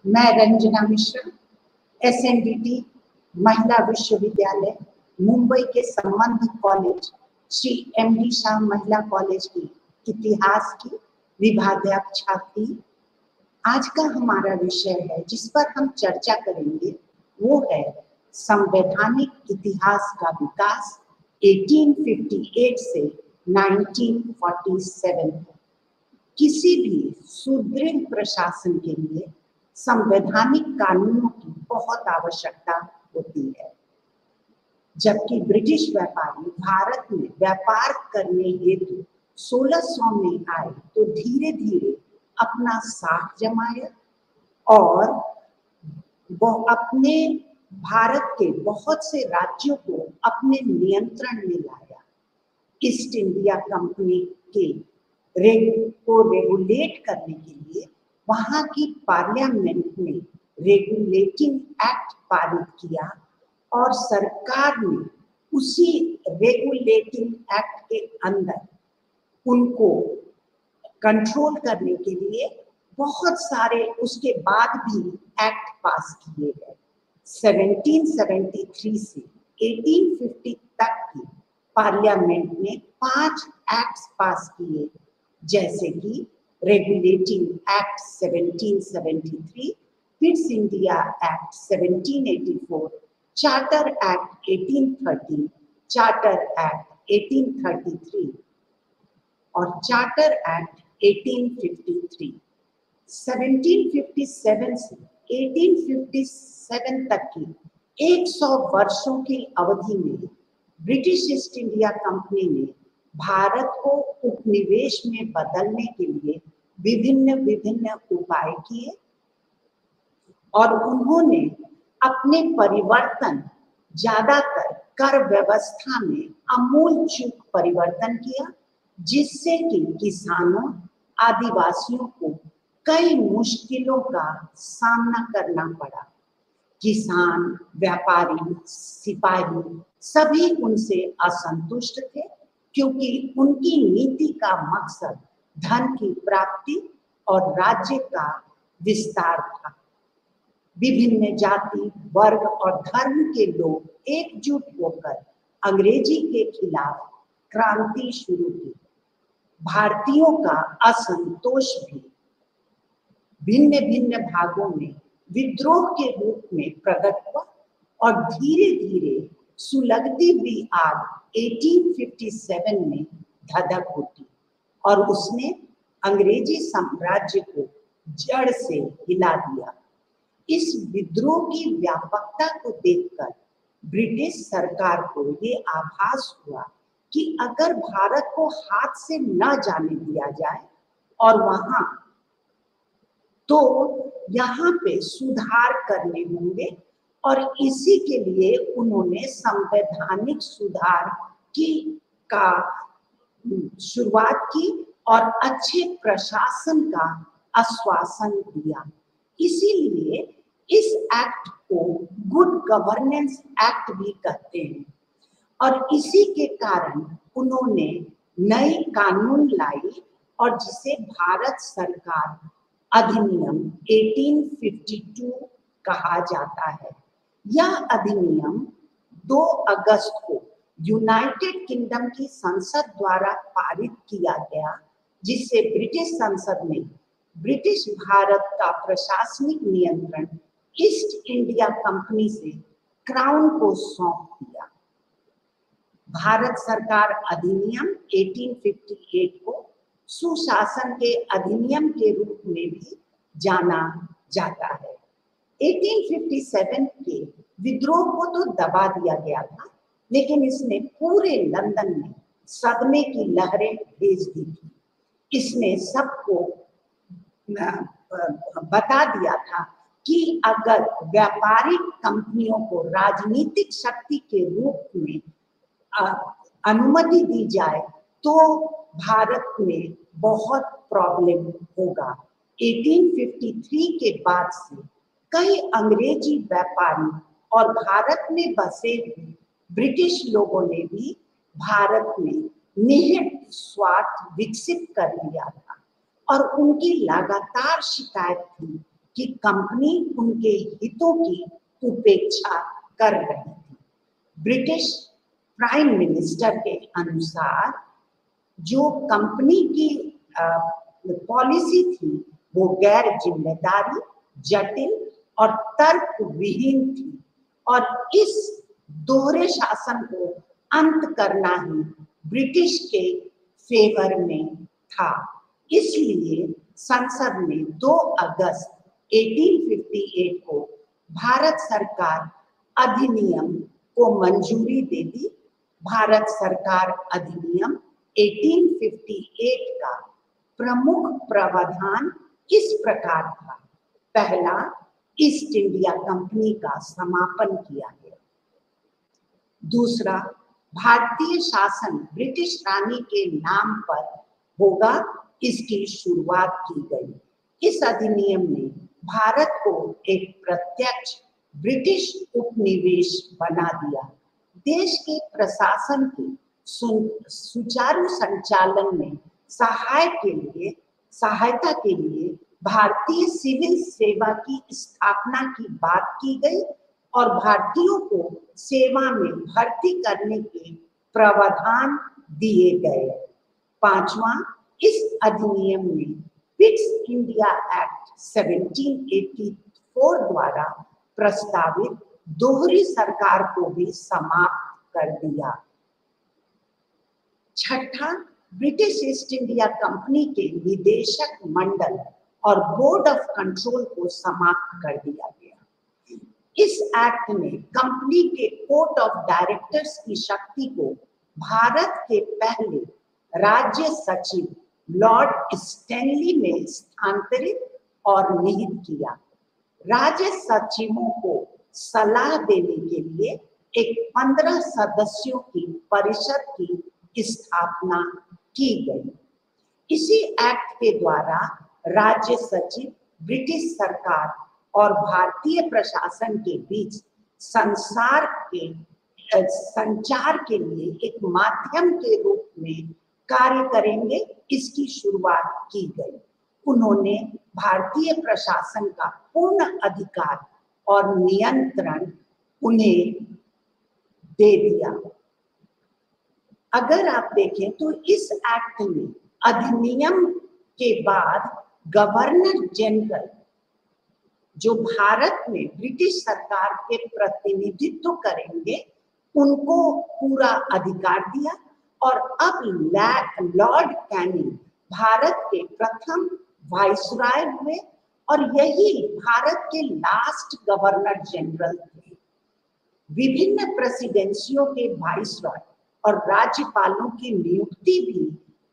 मैं रंजना मिश्रा, SNDT महिला विश्वविद्यालय मुंबई के संबंधित कॉलेज श्री MD शाह महिला कॉलेज की इतिहास की विभागाध्यक्षा थी। आज का हमारा विषय है जिस पर हम चर्चा करेंगे वो है संवैधानिक इतिहास का विकास 1858 से 1947। किसी भी सुदृढ़ प्रशासन के लिए संवैधानिक कानूनों की बहुत आवश्यकता होती है। जबकि ब्रिटिश व्यापारी भारत में व्यापार करने हेतु 1600 में आए तो धीरे धीरे अपना साख जमाया और वो अपने भारत के बहुत से राज्यों को अपने नियंत्रण में लाया। ईस्ट इंडिया कंपनी के को रेगुलेट करने के लिए वहां की पार्लियामेंट ने रेगुलेटिंग एक्ट पारित किया और सरकार ने उसी रेगुलेटिंग एक्ट के अंदर उनको कंट्रोल करने के लिए बहुत सारे उसके बाद भी एक्ट पास किए गए। 1773 से 1850 तक की पार्लियामेंट ने 5 एक्ट्स पास किए, जैसे कि regulating act 1773, fits India act 1784, charter act 1830, charter act 1833 और चार्टर एक्ट 1853। 1757 से 1857 तक की 100 वर्षों की अवधि में ब्रिटिश ईस्ट इंडिया कंपनी ने भारत को उपनिवेश में बदलने के लिए विभिन्न उपाय किए और उन्होंने अपने परिवर्तन ज्यादातर कर व्यवस्था में आमूलचूल परिवर्तन किया, जिससे कि किसानों आदिवासियों को कई मुश्किलों का सामना करना पड़ा। किसान, व्यापारी, सिपाही सभी उनसे असंतुष्ट थे, क्योंकि उनकी नीति का मकसद धन की प्राप्ति और राज्य का विस्तार था। विभिन्न जाति, वर्ग और धर्म के लोग एकजुट होकर अंग्रेजी के खिलाफ क्रांति शुरू की। भारतीयों का असंतोष भी भिन्न भिन्न भागों में विद्रोह के रूप में प्रकट हुआ और धीरे धीरे सुलगती हुई आग 1857 में धधक उठी और उसने अंग्रेजी साम्राज्य को जड़ से हिला दिया। इस विद्रोह की व्यापकता को देखकर ब्रिटिश सरकार को ये आभास हुआ कि अगर भारत को हाथ से न जाने दिया जाए और वहां तो यहाँ पे सुधार करने होंगे और इसी के लिए उन्होंने संवैधानिक सुधार का शुरुआत की और अच्छे प्रशासन का आश्वासन दिया। इसीलिए इस एक्ट को गुड गवर्नेंस एक्ट भी कहते हैं और इसी के कारण उन्होंने नई कानून लाई और जिसे भारत सरकार अधिनियम 1852 कहा जाता है। यह अधिनियम 2 अगस्त को यूनाइटेड किंगडम की संसद द्वारा पारित किया गया, जिससे ब्रिटिश संसद ने ब्रिटिश भारत का प्रशासनिक नियंत्रण ईस्ट इंडिया कंपनी से क्राउन को सौंप दिया। भारत सरकार अधिनियम 1858 को सुशासन के अधिनियम के रूप में भी जाना जाता है। 1857 के विद्रोह को तो दबा दिया गया था, लेकिन इसने पूरे लंदन में सदमे की लहरें भेज दी थी। इसने सबको बता दिया था कि अगर व्यापारिक कंपनियों को राजनीतिक शक्ति के रूप में अनुमति दी जाए तो भारत में बहुत प्रॉब्लम होगा। 1853 के बाद से कई अंग्रेजी व्यापारी और भारत में बसे हुए ब्रिटिश लोगों ने भी भारत में निहित स्वार्थ विकसित कर लिया था और उनकी लगातार शिकायत थी कि कंपनी उनके हितों की उपेक्षा कर रही थी। ब्रिटिश प्राइम मिनिस्टर के अनुसार जो कंपनी की पॉलिसी थी वो गैर जिम्मेदारी, जटिल और तर्क विहीन थी और इस दोहरे शासन को अंत करना ही ब्रिटिश के फेवर में था। इसलिए संसद ने 2 अगस्त 1858 को भारत सरकार अधिनियम को मंजूरी दे दी। भारत सरकार अधिनियम 1858 का प्रमुख प्रावधान इस प्रकार था। पहला, ईस्ट इंडिया कंपनी का समापन किया गया। दूसरा, भारतीय शासन ब्रिटिश रानी के नाम पर होगा, इसकी शुरुआत की गई। इस अधिनियम ने भारत को एक प्रत्यक्ष ब्रिटिश उपनिवेश बना दिया। देश के प्रशासन के सुचारू संचालन में सहायता के लिए भारतीय सिविल सेवा की स्थापना की बात की गई और भारतीयों को सेवा में भर्ती करने के प्रावधान दिए गए। पांचवा, इस अधिनियम में पिट्स इंडिया एक्ट 1784 द्वारा प्रस्तावित दोहरी सरकार को भी समाप्त कर दिया। छठा, ब्रिटिश ईस्ट इंडिया कंपनी के निदेशक मंडल और बोर्ड ऑफ कंट्रोल को समाप्त कर दिया गया। इस एक्ट ने कंपनी के कोर्ट ऑफ डायरेक्टर्स की शक्ति को भारत के पहले राज्य सचिव लॉर्ड स्टैनली में स्थानांतरित और निहित किया। राज्य सचिवों को सलाह देने के लिए एक 15 सदस्यों की परिषद की स्थापना की गई। इसी एक्ट के द्वारा राज्य सचिव ब्रिटिश सरकार और भारतीय प्रशासन के बीच संचार के लिए एक माध्यम के रूप में कार्य करेंगे, इसकी शुरुआत की गई। उन्होंने भारतीय प्रशासन का पूर्ण अधिकार और नियंत्रण उन्हें दे दिया। अगर आप देखें तो इस एक्ट में अधिनियम के बाद गवर्नर जनरल जो भारत में ब्रिटिश सरकार के प्रतिनिधित्व करेंगे उनको पूरा अधिकार दिया और अब लॉर्ड कैनिंग भारत के प्रथम वाइसराय हुए और यही भारत के लास्ट गवर्नर जनरल थे। विभिन्न प्रेसिडेंसियों के वाइसराय और राज्यपालों की नियुक्ति भी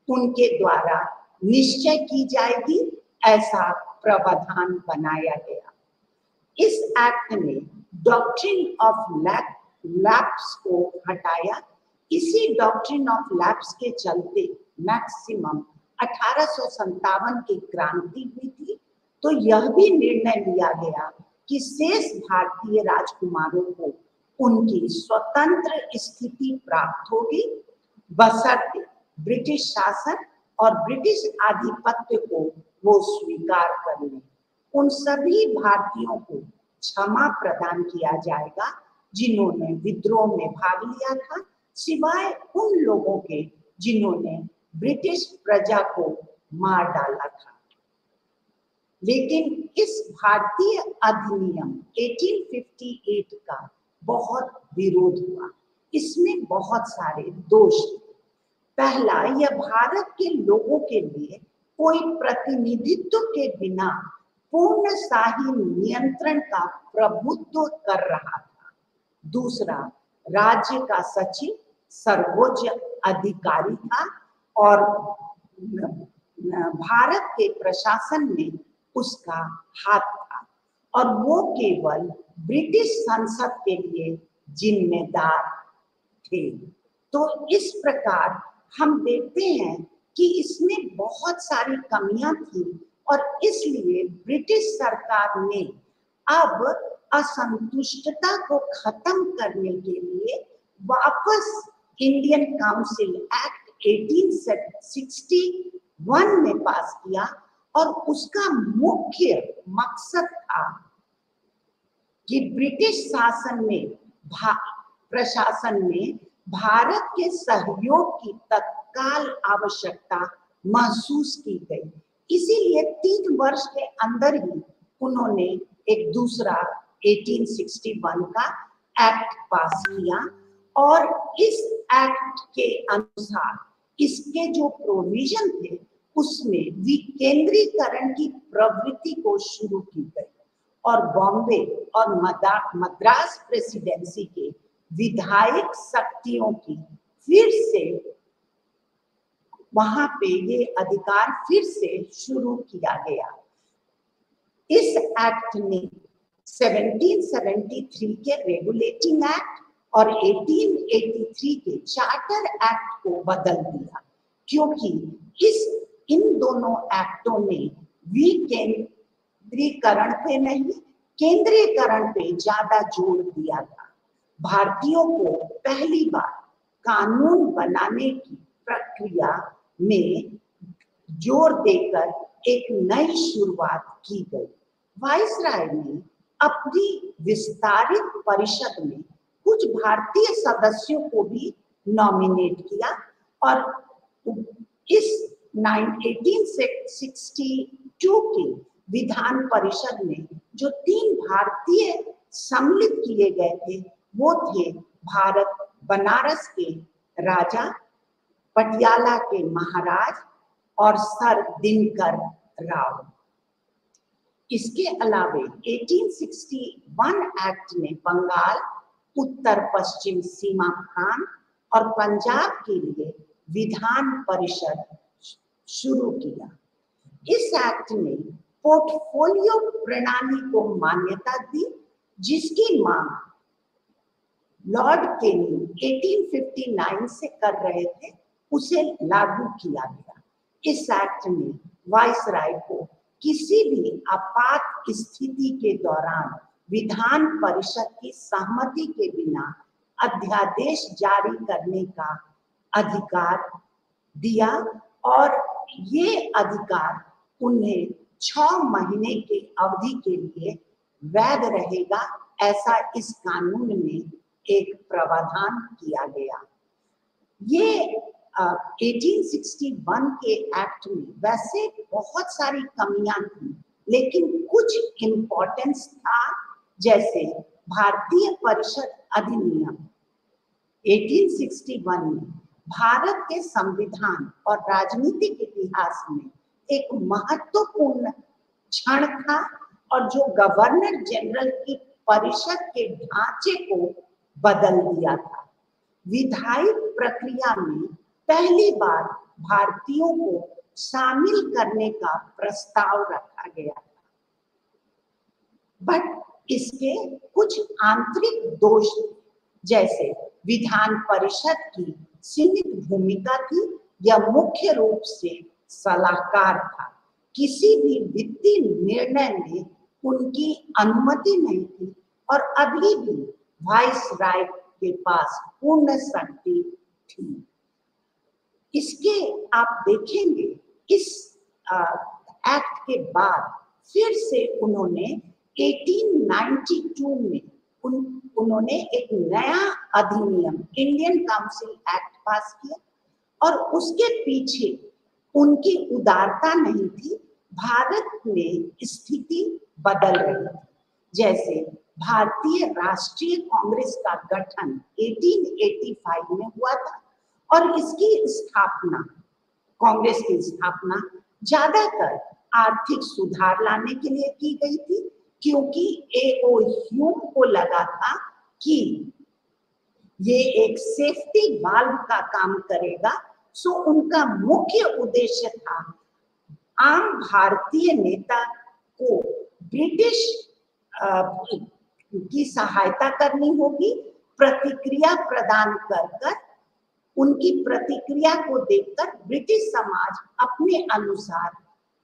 उनके द्वारा निश्चय की जाएगी, ऐसा प्रावधान बनाया गया। इस एक्ट ने डॉक्ट्रिन ऑफ लैप्स को हटाया। इसी डॉक्ट्रिन ऑफ लैप्स के चलते मैक्सिमम 1857 की क्रांति हुई थी, तो यह भी निर्णय लिया गया कि शेष भारतीय राजकुमारों को उनकी स्वतंत्र स्थिति प्राप्त होगी, बशर्ते ब्रिटिश शासन और ब्रिटिश आधिपत्य को वो स्वीकार कर लें। उन सभी भारतीयों को क्षमा प्रदान किया जाएगा जिन्होंने विद्रोह में भाग लिया था, सिवाय उन लोगों के जिन्होंने ब्रिटिश प्रजा को मार डाला था। लेकिन इस भारतीय अधिनियम 1858 का बहुत विरोध हुआ। इसमें बहुत सारे दोष थे। पहला, यह भारत के लोगों के लिए कोई प्रतिनिधित्व के बिना पूर्ण शाही नियंत्रण का प्रभुत्व कर रहा था। दूसरा, राज्य का सचिव सर्वोच्च अधिकारी था और भारत के प्रशासन में उसका हाथ था और वो केवल ब्रिटिश संसद के लिए जिम्मेदार थे। तो इस प्रकार हम देखते हैं कि इसमें बहुत सारी कमियां थी और इसलिए ब्रिटिश सरकार ने अब असंतुष्टता को खत्म करने के लिए वापस इंडियन काउंसिल एक्ट 1861 में पास किया और उसका मुख्य मकसद था कि ब्रिटिश शासन में प्रशासन में भारत के सहयोग की तत्काल आवश्यकता महसूस की गई। इसीलिए 3 वर्ष के अंदर ही उन्होंने एक दूसरा 1861 का एक्ट पास किया और इस एक्ट के अनुसार इसके जो प्रोविजन थे उसमें विकेंद्रीकरण की प्रवृत्ति को शुरू की गई और बॉम्बे और मद्रास प्रेसिडेंसी के विधायक शक्तियों की फिर से वहां पे ये अधिकार फिर से शुरू किया गया। इस एक्ट ने 1773 के रेगुलेटिंग एक्ट और 1883 के चार्टर एक्ट को बदल दिया, क्योंकि इन दोनों एक्टों ने विकेंद्रीकरण पे नहीं केंद्रीकरण पे ज्यादा जोर दिया था। भारतीयों को पहली बार कानून बनाने की प्रक्रिया में जोर देकर एक नई शुरुआत की गई। वाइसराय ने अपनी विस्तारित परिषद में कुछ भारतीय सदस्यों को भी नॉमिनेट किया और इस 1862 के विधान परिषद में जो 3 भारतीय सम्मिलित किए गए थे वो थे भारत बनारस के राजा, पटियाला के महाराज और सर दिनकर राव। इसके अलावे 1861 एक्ट ने बंगाल, उत्तर पश्चिम सीमा प्रांत और पंजाब के लिए विधान परिषद शुरू किया। इस एक्ट ने पोर्टफोलियो प्रणाली को मान्यता दी, जिसकी मांग लॉर्ड केनी 1859 से कर रहे थे, उसे लागू किया गया। इस एक्ट ने वाइसराय को किसी भी आपात स्थिति के दौरान विधान परिषद की सहमति के बिना अध्यादेश जारी करने का अधिकार दिया और ये अधिकार उन्हें 6 महीने की अवधि के लिए वैध रहेगा, ऐसा इस कानून में एक प्रावधान किया गया। ये 1861 के एक्ट में वैसे बहुत सारी कमियां थी, लेकिन कुछ इम्पोर्टेंस था, जैसे भारतीय परिषद अधिनियम 1861 में भारत के संविधान और राजनीतिक इतिहास में एक महत्वपूर्ण क्षण था और जो गवर्नर जनरल की परिषद के ढांचे को बदल दिया था। विधायी प्रक्रिया में पहली बार भारतीयों को शामिल करने का प्रस्ताव रखा गया था, बट इसके कुछ आंतरिक दोष, जैसे विधान परिषद की सीमित भूमिका थी, यह मुख्य रूप से सलाहकार था, किसी भी वित्तीय निर्णय में उनकी अनुमति नहीं थी और अभी भी वाइसराय के पास पूर्ण शक्ति थी। इसके आप देखेंगे इस एक्ट के बाद फिर से उन्होंने 1892 में उन्होंने एक नया अधिनियम इंडियन काउंसिल एक्ट पास किया और उसके पीछे उनकी उदारता नहीं थी। भारत में स्थिति बदल रही थी, जैसे भारतीय राष्ट्रीय कांग्रेस का गठन 1885 में हुआ था और इसकी स्थापना, कांग्रेस की स्थापना ज्यादातर आर्थिक सुधार लाने के लिए की गई थी, क्योंकि A.O. ह्यूम को लगा था कि ये एक सेफ्टी वाल्व का काम करेगा। सो उनका मुख्य उद्देश्य था आम भारतीय नेता को ब्रिटिश की सहायता करनी होगी, प्रतिक्रिया प्रदान कर उनकी प्रतिक्रिया को देखकर ब्रिटिश समाज अपने अनुसार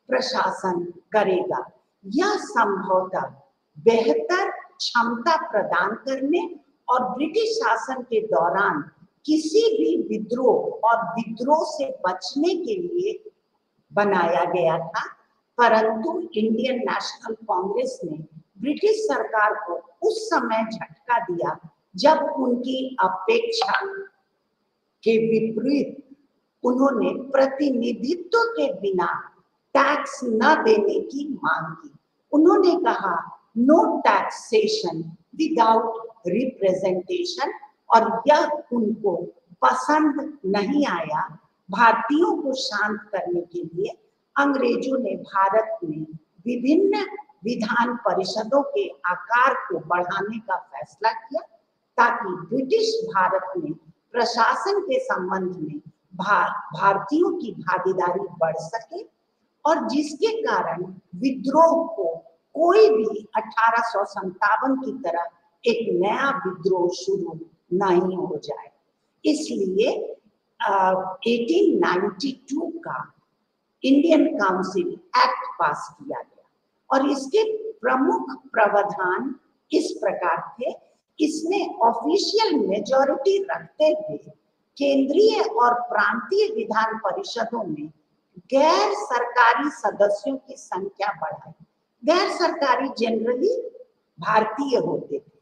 प्रशासन करेगा। यह संभवतः बेहतर क्षमता प्रदान करने और ब्रिटिश शासन के दौरान किसी भी विद्रोह और विद्रोह से बचने के लिए बनाया गया था, परंतु इंडियन नेशनल कांग्रेस ने ब्रिटिश सरकार को उस समय झटका दिया जब उनकी अपेक्षा के विपरीत उन्होंने प्रतिनिधित्व के बिना टैक्स न देने की मांग की। उन्होंने कहा नो टैक्सेशन विदाउट रिप्रेजेंटेशन, और यह उनको पसंद नहीं आया। भारतीयों को शांत करने के लिए अंग्रेजों ने भारत में विभिन्न विधान परिषदों के आकार को बढ़ाने का फैसला किया ताकि ब्रिटिश भारत में प्रशासन के संबंध में भारतीयों की भागीदारी बढ़ सके, और जिसके कारण विद्रोह को कोई भी 1857 की तरह एक नया विद्रोह शुरू नहीं हो जाए। इसलिए 1892 का इंडियन काउंसिल एक्ट पास किया गया और इसके प्रमुख प्रावधान इस प्रकार थे। इसने ऑफिशियल मेजॉरिटी रखते हुए केंद्रीय और प्रांतीय विधान परिषदों में गैर सरकारी सदस्यों की संख्या बढ़ाई। गैर सरकारी जनरली भारतीय होते थे।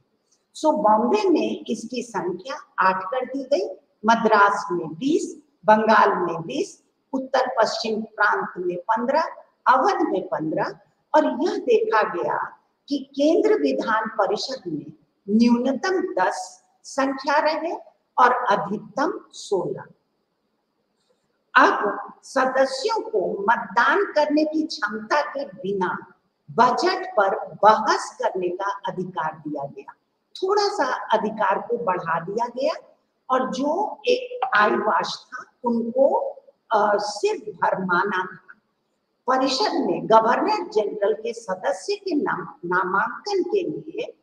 सो बॉम्बे में इसकी संख्या 8 कर दी गई, मद्रास में 20, बंगाल में 20, उत्तर पश्चिम प्रांत में 15, अवध में 15, और यह देखा गया कि केंद्र विधान परिषद में न्यूनतम 10 संख्या रहे और अधिकतम 16। अब सदस्यों को मतदान करने की क्षमता के बिना बजट पर बहस करने का अधिकार दिया गया। थोड़ा सा अधिकार को बढ़ा दिया गया, और जो एक आयवाश था उनको सिर्फ भरमाना था। परिषद में गवर्नर जनरल के सदस्य के नामांकन के लिए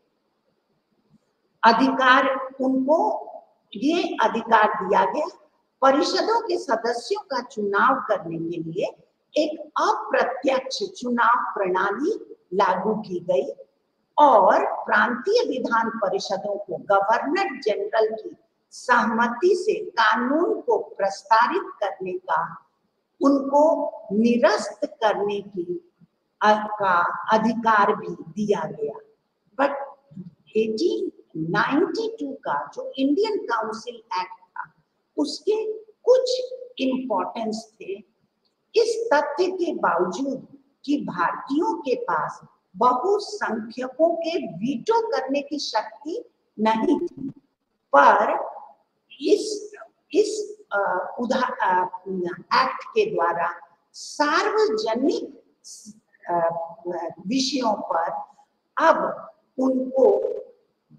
अधिकार, उनको ये अधिकार दिया गया। परिषदों के सदस्यों का चुनाव करने के लिए एक अप्रत्यक्ष चुनाव प्रणाली लागू की गई, और प्रांतीय विधान परिषदों को गवर्नर जनरल की सहमति से कानून को प्रस्तावित करने का, उनको निरस्त करने की का अधिकार भी दिया गया। बट 1892 का जो इंडियन काउंसिल एक्ट था उसके कुछ इम्पोर्टेंस थे। इस तथ्य के बावजूद कि भारतीयों के पास बहुसंख्यकों के वीटो करने की शक्ति नहीं थी, पर इस एक्ट के द्वारा सार्वजनिक विषयों पर अब उनको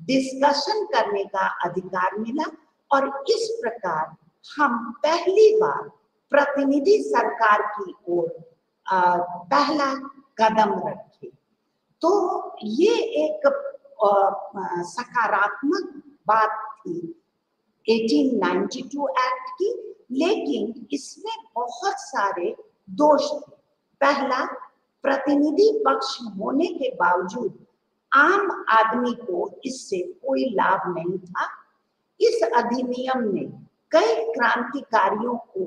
डिस्कशन करने का अधिकार मिला, और इस प्रकार हम पहली बार प्रतिनिधि सरकार की ओर पहला कदम रखे। तो ये एक सकारात्मक बात थी 1892 एक्ट की, लेकिन इसमें बहुत सारे दोष थे। पहला, प्रतिनिधि पक्ष होने के बावजूद आम आदमी को इससे कोई लाभ नहीं था। इस अधिनियम ने कई क्रांतिकारियों को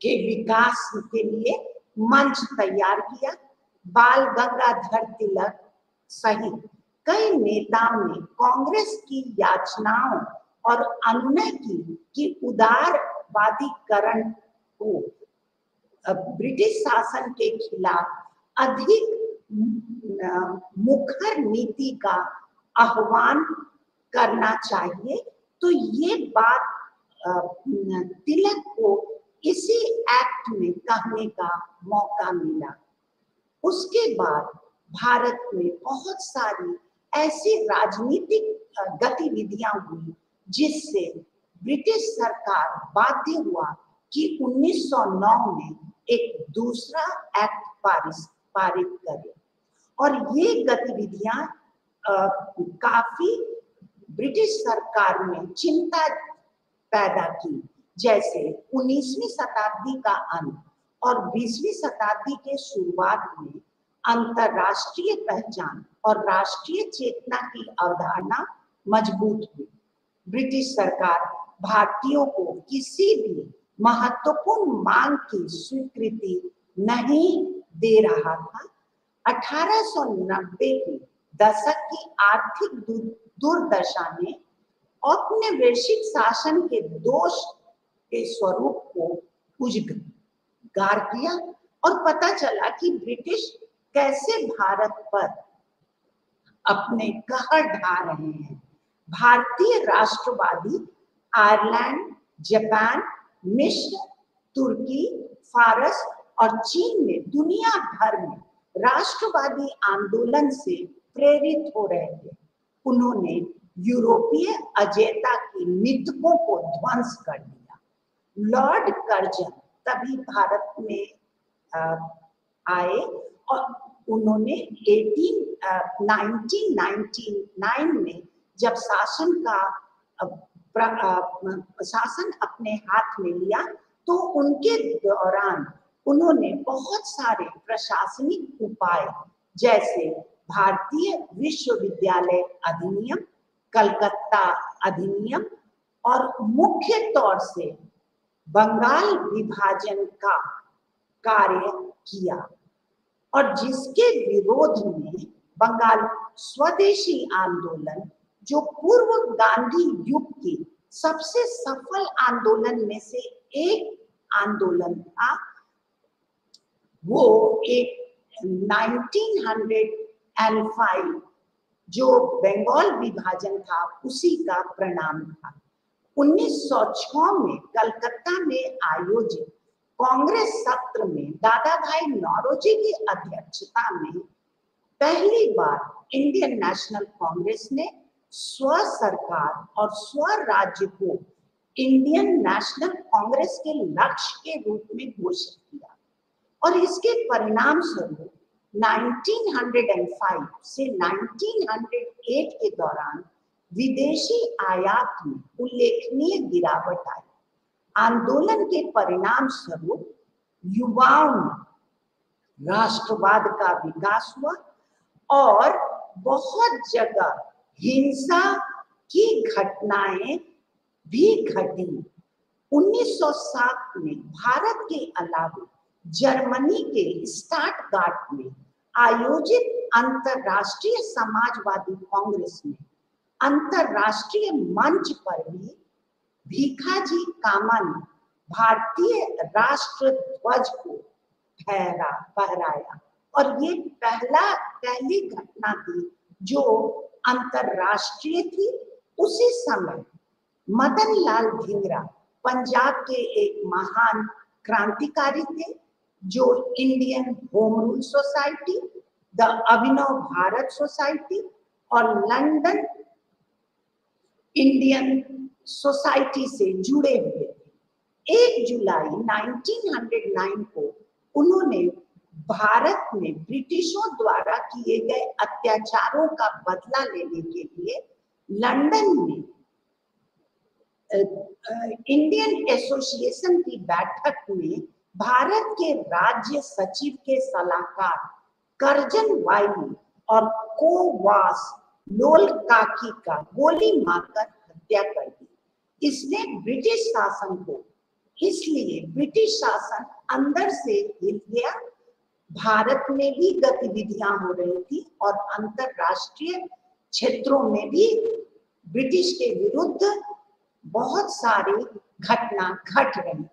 के विकास के लिए मंच तैयार किया। बाल गंगाधर तिलक सहित कई नेताओं ने कांग्रेस की याचनाओं और अनुनय की कि उदारवादीकरण को ब्रिटिश शासन के खिलाफ अधिक मुखर नीति का आह्वान करना चाहिए। तो ये बात तिलक को इसी एक्ट में कहने का मौका मिला। उसके बाद भारत में बहुत सारी ऐसी राजनीतिक गतिविधियां हुई जिससे ब्रिटिश सरकार बाध्य हुआ कि 1909 में एक दूसरा एक्ट पारित करे, और ये गतिविधियां काफी ब्रिटिश सरकार में चिंता पैदा की। जैसे 19वीं शताब्दी का अंत और 20वीं शताब्दी के शुरुआत में अंतरराष्ट्रीय पहचान और राष्ट्रीय चेतना की अवधारणा मजबूत हुई। ब्रिटिश सरकार भारतीयों को किसी भी महत्वपूर्ण मांग की स्वीकृति नहीं दे रहा था। 1890 के दशक की आर्थिक दुर्दशा ने औपनिवेशिक शासन के दोष के स्वरूप को उजागर किया और पता चला कि ब्रिटिश कैसे भारत पर अपने कहर ढा रहे हैं। भारतीय राष्ट्रवादी आयरलैंड, जापान, मिस्र, तुर्की, फारस और चीन में दुनिया भर में राष्ट्रवादी आंदोलन से प्रेरित हो रहे थे। उन्होंने यूरोपीय अजेयता की मिथकों को ध्वंस कर दिया। लॉर्ड कर्जन तभी भारत में आए और उन्होंने 1999 में जब शासन अपने हाथ में लिया तो उनके दौरान उन्होंने बहुत सारे प्रशासनिक उपाय जैसे भारतीय विश्वविद्यालय अधिनियम, कलकत्ता अधिनियम और मुख्य तौर से बंगाल विभाजन का कार्य किया और जिसके विरोध में बंगाल स्वदेशी आंदोलन, जो पूर्व गांधी युग की सबसे सफल आंदोलन में से एक आंदोलन था, वो एक 1905 जो बंगाल विभाजन था उसी का परिणाम था। 1906 में कलकत्ता में आयोजित कांग्रेस सत्र में दादा भाई नौरोजी की अध्यक्षता में पहली बार इंडियन नेशनल कांग्रेस ने स्व सरकार और स्वराज्य को इंडियन नेशनल कांग्रेस के लक्ष्य के रूप में घोषित किया और इसके परिणाम स्वरूप 1905 से 1908 के दौरान विदेशी आयात में उल्लेखनीय गिरावट आई। आंदोलन के परिणाम स्वरूप युवाओं में राष्ट्रवाद का विकास हुआ और बहुत जगह हिंसा की घटनाएं भी घटी। 1907 में भारत के अलावा जर्मनी के स्टटगार्ट में आयोजित अंतरराष्ट्रीय समाजवादी कांग्रेस में अंतरराष्ट्रीय मंच पर भी भीखाजी कामा ने भारतीय राष्ट्र ध्वज को फहराया और ये पहली घटना थी जो अंतरराष्ट्रीय थी। उसी समय मदन लाल धिंगरा पंजाब के एक महान क्रांतिकारी थे जो Indian home rule society, the Abhinav Bharat society और लंदन इंडियन सोसाइटी से जुड़े हुए थे। 1 जुलाई 1909 को उन्होंने भारत में ब्रिटिशों द्वारा किए गए अत्याचारों का बदला लेने के लिए लंदन में इंडियन एसोसिएशन की बैठक में भारत के राज्य सचिव के सलाहकार करजन वाइली और कोवास लोलकाकी का गोली मारकर हत्या कर दी। इसने ब्रिटिश शासन को, इसलिए ब्रिटिश शासन अंदर से हिल गया। भारत में भी गतिविधियां हो रही थी और अंतरराष्ट्रीय क्षेत्रों में भी ब्रिटिश के विरुद्ध बहुत सारी घटना घट रही थी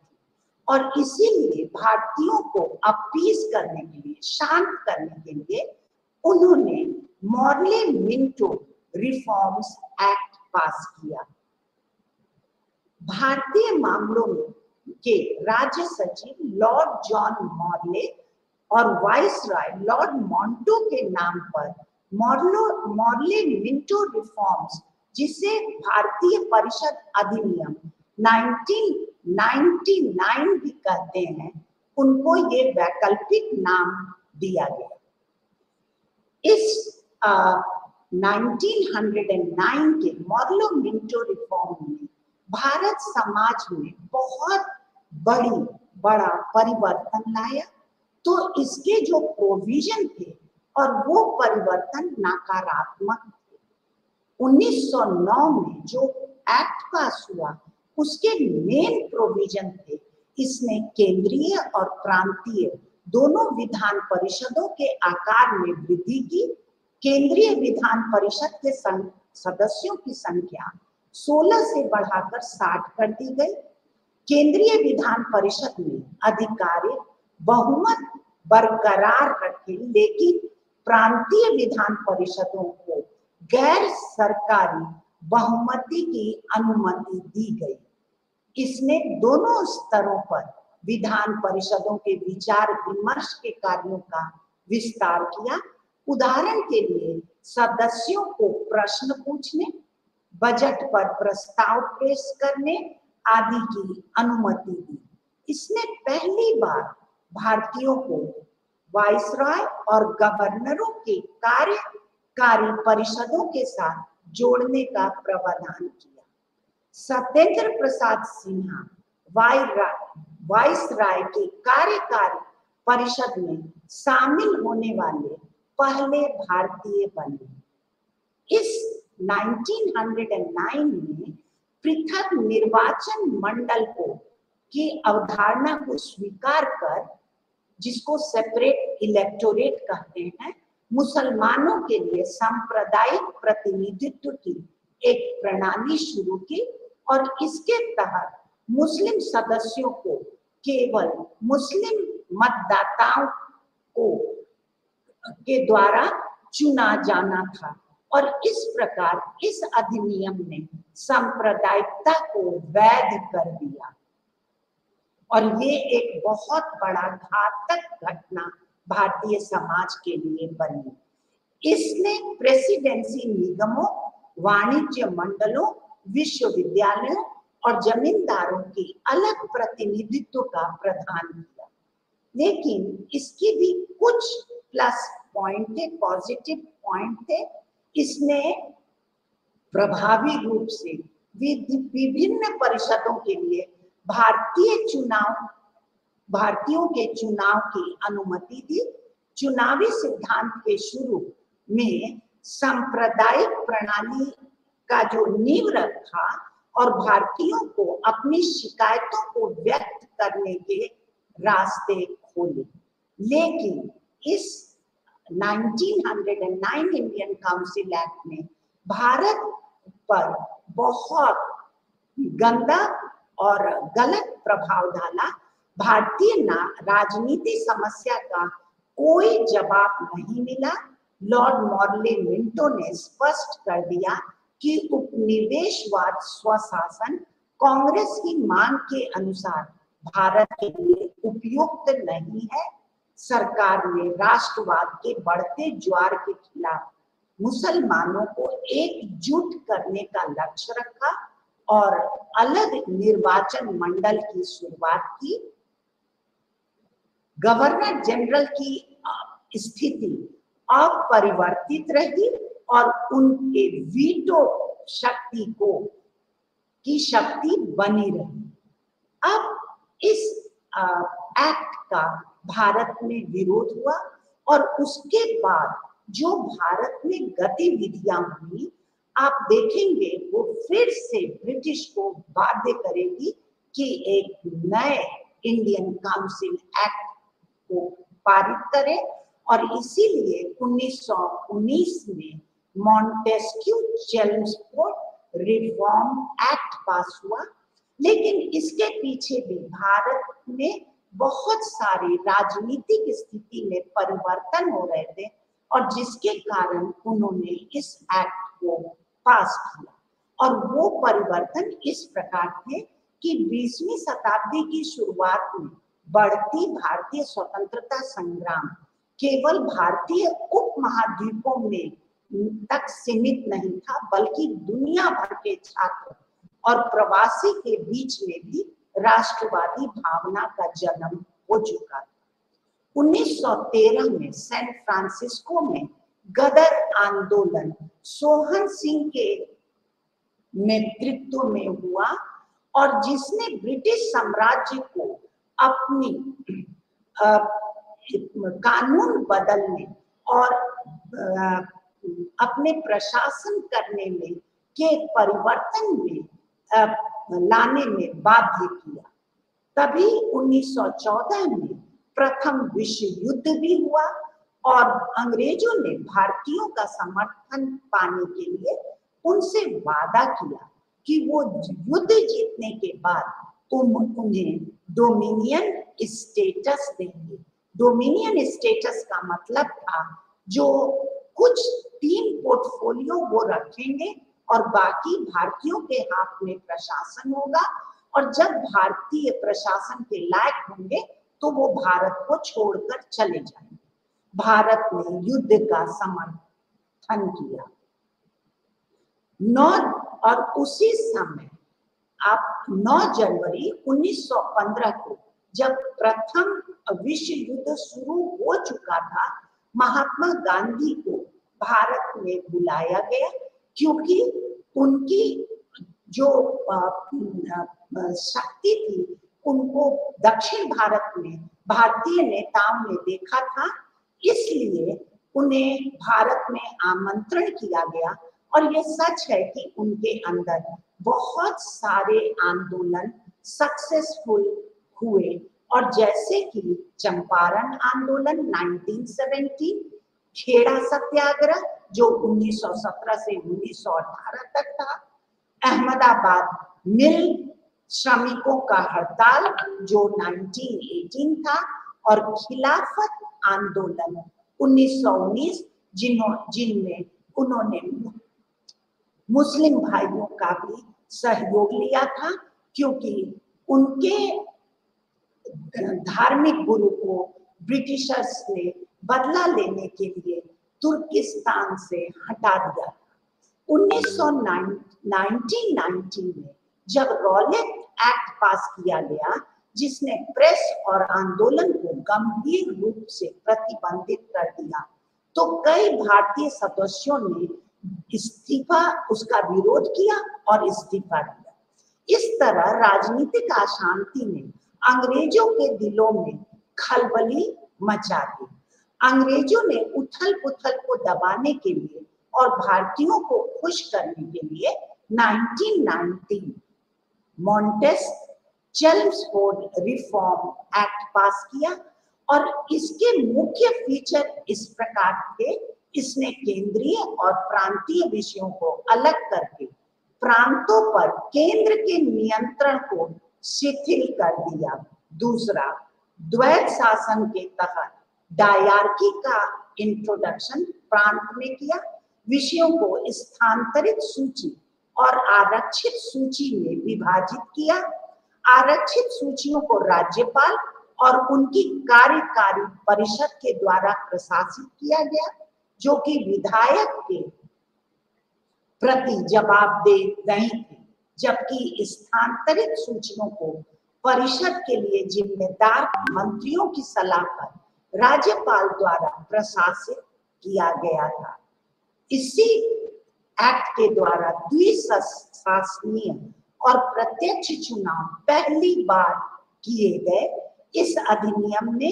और इसीलिए भारतीयों को अपीस करने के लिए, शांत करने के लिए उन्होंने मॉर्ले मिंटो रिफॉर्म्स एक्ट पास किया। भारतीय मामलों के राज्य सचिव लॉर्ड जॉन मॉर्ले और वाइसराय लॉर्ड मॉन्टो के नाम पर मॉर्ले मिंटो रिफॉर्म्स, जिसे भारतीय परिषद अधिनियम 1999 भी कहते हैं, उनको ये वैकल्पिक नाम दिया गया। इस 1909 के मॉर्ले मिंटो रिफॉर्म ने भारत समाज में बहुत बड़ा परिवर्तन लाया। तो इसके जो प्रोविजन थे और वो परिवर्तन नकारात्मक थे। 1909 में जो एक्ट पास हुआ उसके मेन प्रोविजन थे, इसने केंद्रीय और प्रांतीय दोनों विधान परिषदों के आकार में वृद्धि की। केंद्रीय विधान परिषद के सदस्यों की संख्या 16 से बढ़ाकर 60 कर दी गई। केंद्रीय विधान परिषद में अधिकारी बहुमत बरकरार रखे, लेकिन प्रांतीय विधान परिषदों को गैर सरकारी बहुमति की अनुमति दी गई। इसने दोनों स्तरों पर विधान परिषदों के विचार विमर्श के कार्यों का विस्तार किया। उदाहरण के लिए सदस्यों को प्रश्न पूछने, बजट पर प्रस्ताव पेश करने आदि की अनुमति दी। इसने पहली बार भारतीयों को वाइसरॉय और गवर्नरों के कार्यकारी परिषदों के साथ जोड़ने का प्रावधान किया। सत्येंद्र प्रसाद सिन्हा वाइसरॉय के कार्यकारी परिषद में शामिल होने वाले पहले भारतीय बने। इस 1909 में पृथक निर्वाचन मंडल की अवधारणा को स्वीकार कर, जिसको सेपरेट इलेक्टोरेट कहते हैं, मुसलमानों के लिए सांप्रदायिक प्रतिनिधित्व की एक प्रणाली शुरू की और इसके तहत मुस्लिम सदस्यों को केवल मुस्लिम मतदाताओं के द्वारा चुना जाना था और इस प्रकार इस अधिनियम ने सांप्रदायिकता को वैध कर दिया। और ये एक बहुत बड़ा घातक घटना भारतीय समाज के लिए बनी। इसने प्रेसिडेंसी निगमों, वाणिज्य मंडलों, विश्वविद्यालयों और जमींदारों के अलग प्रतिनिधित्व का प्रावधान किया। लेकिन इसकी भी कुछ प्लस पॉइंट थे, पॉजिटिव पॉइंट थे। इसने प्रभावी रूप से विभिन्न परिषदों के लिए भारतीयों के चुनाव की अनुमति दी। चुनावी सिद्धांत के शुरू में सांप्रदायिक प्रणाली का जो नींव रखा और भारतीयों को अपनी शिकायतों को व्यक्त करने के रास्ते खोले। लेकिन इस 1909 इंडियन काउंसिल एक्ट ने भारत पर बहुत गंदा और गलत प्रभाव डाला। भारतीय राजनीति समस्या का कोई जवाब नहीं मिला। लॉर्ड मॉर्ले मिंटो ने स्पष्ट कर दिया कि उपनिवेशवाद स्वशासन कांग्रेस की मांग के अनुसार भारत के लिए उपयुक्त नहीं है। सरकार ने राष्ट्रवाद के बढ़ते ज्वार के खिलाफ मुसलमानों को एकजुट करने का लक्ष्य रखा और अलग निर्वाचन मंडल की शुरुआत की। गवर्नर जनरल की स्थिति अपरिवर्तित रही और उनके वीटो की शक्ति बनी रही। अब इस एक्ट का भारत में विरोध हुआ और उसके बाद जो भारत में गतिविधियां हुई, आप देखेंगे वो फिर से ब्रिटिश को बाध्य करेगी कि एक नए इंडियन काउंसिल एक्ट को पारित करे। और इसीलिए 1919 में मॉन्टेस्क्यू चेम्सफोर्ड रिफॉर्म एक्ट पास हुआ। लेकिन इसके पीछे भी भारत में बहुत सारी राजनीतिक स्थिति में परिवर्तन हो रहे थे और जिसके कारण उन्होंने इस एक्ट को पास किया। और वो परिवर्तन इस प्रकार थे कि 20वीं शताब्दी की शुरुआत में बढ़ती भारतीय स्वतंत्रता संग्राम केवल भारतीय उपमहाद्वीपों में तक सीमित नहीं था, बल्कि दुनिया भर के छात्र और प्रवासी के बीच में भी राष्ट्रवादी भावना का जन्म हो चुका था। 1913 में सैन फ्रांसिस्को में गदर आंदोलन सोहन सिंह के नेतृत्व में हुआ और जिसने ब्रिटिश साम्राज्य को अपनी कानून बदलने और अपने प्रशासन करने में के परिवर्तन में लाने में बाध्य किया। तभी 1914 में प्रथम विश्व युद्ध भी हुआ और अंग्रेजों ने भारतीयों का समर्थन पाने के लिए उनसे वादा किया कि वो युद्ध जीतने के बाद उन्हें डोमिनियन स्टेटस देंगे। डोमिनियन स्टेटस का मतलब था जो कुछ 3 पोर्टफोलियो वो रखेंगे और बाकी भारतीयों के हाथ में प्रशासन होगा, और जब भारतीय प्रशासन के लायक होंगे तो वो भारत को छोड़कर चले जाएंगे। भारत ने युद्ध का समर्थन किया। 9 और उसी समय आप 9 जनवरी 1915 को जब प्रथम विश्व युद्ध शुरू हो चुका था, महात्मा गांधी को भारत में बुलाया गया क्योंकि उनकी जो शक्ति थी उनको दक्षिण भारत में भारतीय नेताओं ने देखा था, इसलिए उन्हें भारत में आमंत्रण किया गया। और ये सच है कि उनके अंदर बहुत सारे आंदोलन सक्सेसफुल हुए, और जैसे कि चंपारण आंदोलन 1917, खेड़ा सत्याग्रह जो 1917 से 1918 तक था, अहमदाबाद मिल श्रमिकों का हड़ताल जो 1918 था, और खिलाफत आंदोलन 1919 जिनमें उन्होंने मुस्लिम भाइयों का भी सहयोग लिया था, क्योंकि उनके धार्मिक गुरु को ब्रिटिशर्स ने बदला लेने के लिए तुर्किस्तान से हटा दिया। 1990 में जब रॉलेट एक्ट पास किया गया, जिसने प्रेस और आंदोलन को गंभीर रूप से प्रतिबंधित कर दिया, तो कई भारतीय सदस्यों ने उसका विरोध किया और इस्तीफा दिया। इस तरह राजनीतिक अशांति ने अंग्रेजों के दिलों में खलबली मचा दी। अंग्रेजों ने उथल पुथल को दबाने के लिए और भारतीयों को खुश करने के लिए 1919 मॉन्टेस-चेम्सफोर्ड रिफॉर्म एक्ट पास किया, और इसके मुख्य फीचर इस प्रकार थे। इसने केंद्रीय और प्रांतीय विषयों को अलग करके प्रांतों पर केंद्र के नियंत्रण को शिथिल कर दिया। दूसरा, द्वैत शासन के तहत डायरार्की का इंट्रोडक्शन प्रांत में किया। विषयों को स्थानांतरित सूची और आरक्षित सूची में विभाजित किया। आरक्षित सूचियों को राज्यपाल और उनकी कार्यकारी परिषद के द्वारा प्रशासित किया गया, जो कि विधायक के प्रति जवाबदेह नहीं थे, जबकि स्थानांतरित सूचियों को परिषद के लिए जिम्मेदार मंत्रियों की सलाह पर राज्यपाल द्वारा प्रशासित किया गया था। इसी एक्ट के द्वारा द्विशासनीय और प्रत्यक्ष चुनाव पहली बार किए गए। इस अधिनियम ने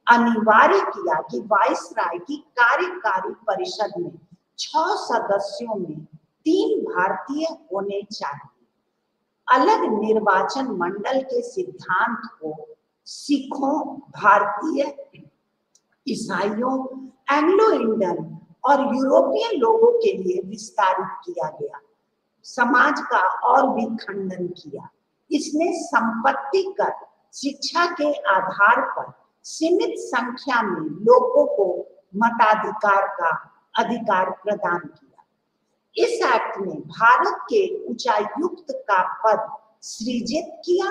अनिवार्य किया कि वाइसराय की कार्यकारी परिषद में 6 सदस्यों में 3 भारतीय होने चाहिए। अलग निर्वाचन मंडल के सिद्धांत को सिखों, भारतीय, ईसाइयों, एंग्लो इंडियन और यूरोपियन लोगों के लिए विस्तारित किया गया। समाज का और भी खंडन किया। इसने संपत्ति कर, शिक्षा के आधार पर सीमित संख्या में लोगों को मताधिकार का अधिकार प्रदान किया। इस एक्ट ने भारत के उच्चायुक्त का पद सृजित किया